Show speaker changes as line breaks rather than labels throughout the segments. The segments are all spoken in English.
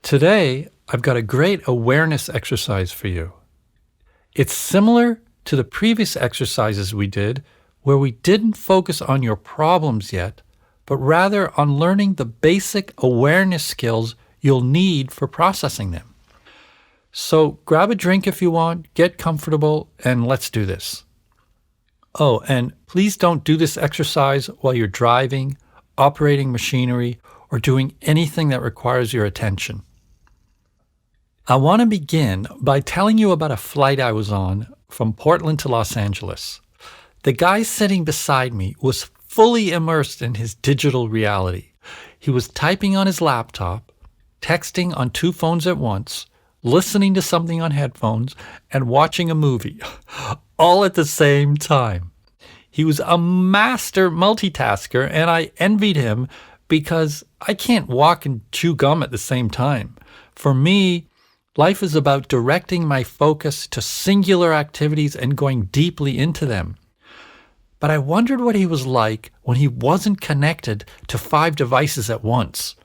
Today, I've got a great awareness exercise for you. It's similar to the previous exercises we did, where we didn't focus on your problems yet, but rather on learning the basic awareness skills you'll need for processing them. So grab a drink if you want, get comfortable, and let's do this. Oh, and please don't do this exercise while you're driving, operating machinery, or doing anything that requires your attention. I want to begin by telling you about a flight I was on from Portland to Los Angeles. The guy sitting beside me was fully immersed in his digital reality. He was typing on his laptop, texting on 2 phones at once, listening to something on headphones, and watching a movie, all at the same time. He was a master multitasker, and I envied him because I can't walk and chew gum at the same time. For me, life is about directing my focus to singular activities and going deeply into them. But I wondered what he was like when he wasn't connected to 5 devices at once.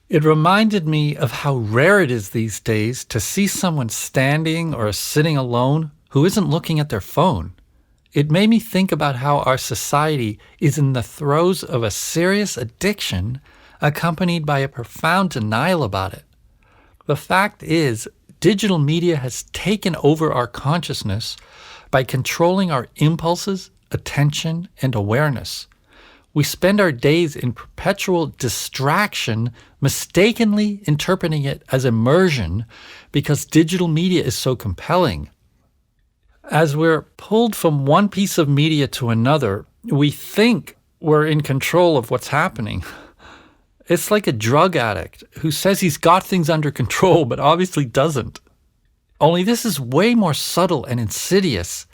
It reminded me of how rare it is these days to see someone standing or sitting alone who isn't looking at their phone. It made me think about how our society is in the throes of a serious addiction accompanied by a profound denial about it. The fact is, digital media has taken over our consciousness by controlling our impulses, attention, and awareness. We spend our days in perpetual distraction, mistakenly interpreting it as immersion because digital media is so compelling. As we're pulled from one piece of media to another, we think we're in control of what's happening. It's like a drug addict who says he's got things under control but obviously doesn't. Only this is way more subtle and insidious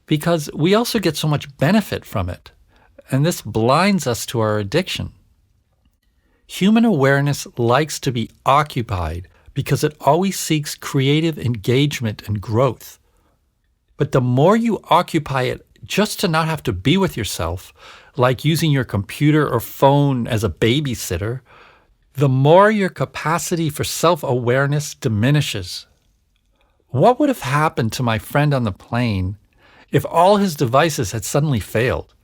because we also get so much benefit from it, and this blinds us to our addiction. Human awareness likes to be occupied because it always seeks creative engagement and growth. But the more you occupy it just to not have to be with yourself, like using your computer or phone as a babysitter, the more your capacity for self-awareness diminishes. What would have happened to my friend on the plane if all his devices had suddenly failed?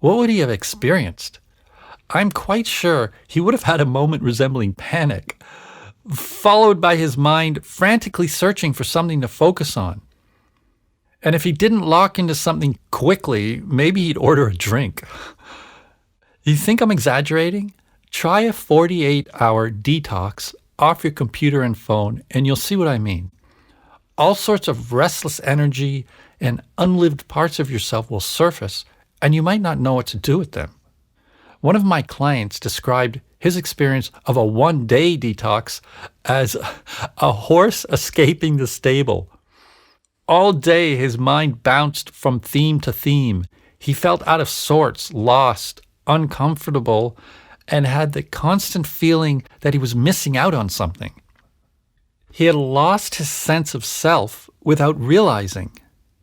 What would he have experienced? I'm quite sure he would have had a moment resembling panic, followed by his mind frantically searching for something to focus on. And if he didn't lock into something quickly, maybe he'd order a drink. You think I'm exaggerating? Try a 48-hour detox off your computer and phone, and you'll see what I mean. All sorts of restless energy and unlived parts of yourself will surface, and you might not know what to do with them. One of my clients described his experience of a one-day detox as a horse escaping the stable. All day, his mind bounced from theme to theme. He felt out of sorts, lost, uncomfortable, and had the constant feeling that he was missing out on something. He had lost his sense of self without realizing.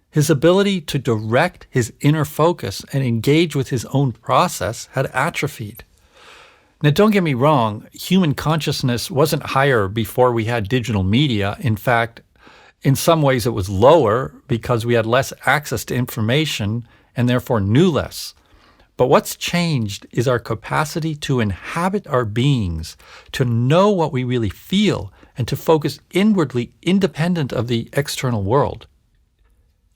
His ability to direct his inner focus and engage with his own process had atrophied. Now, don't get me wrong, human consciousness wasn't higher before we had digital media. In fact, in some ways, it was lower because we had less access to information and therefore knew less. But what's changed is our capacity to inhabit our beings, to know what we really feel, and to focus inwardly independent of the external world.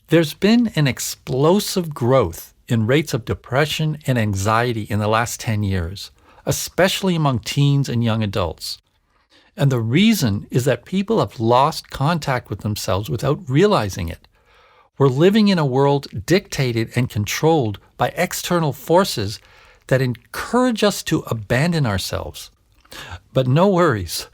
There's been an explosive growth in rates of depression and anxiety in the last 10 years, especially among teens and young adults. And the reason is that people have lost contact with themselves without realizing it. We're living in a world dictated and controlled by external forces that encourage us to abandon ourselves. But no worries.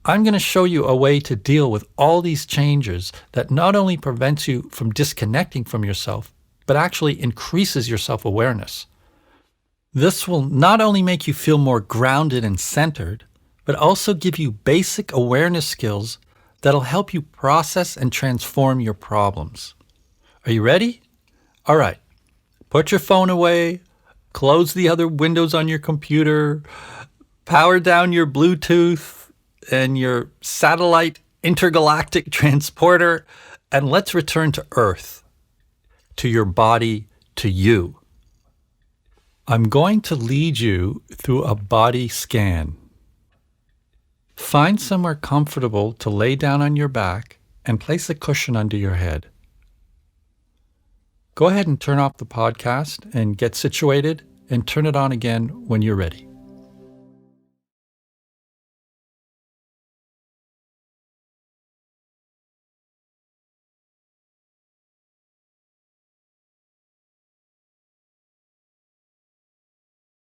I'm going to show you a way to deal with all these changes that not only prevents you from disconnecting from yourself, but actually increases your self-awareness. This will not only make you feel more grounded and centered, but also give you basic awareness skills that'll help you process and transform your problems. Are you ready? All right. Put your phone away, close the other windows on your computer, power down your Bluetooth, and your satellite intergalactic transporter, and let's return to Earth, to your body, to you. I'm going to lead you through a body scan. Find somewhere comfortable to lay down on your back and place a cushion under your head. Go ahead and turn off the podcast and get situated and turn it on again when you're ready.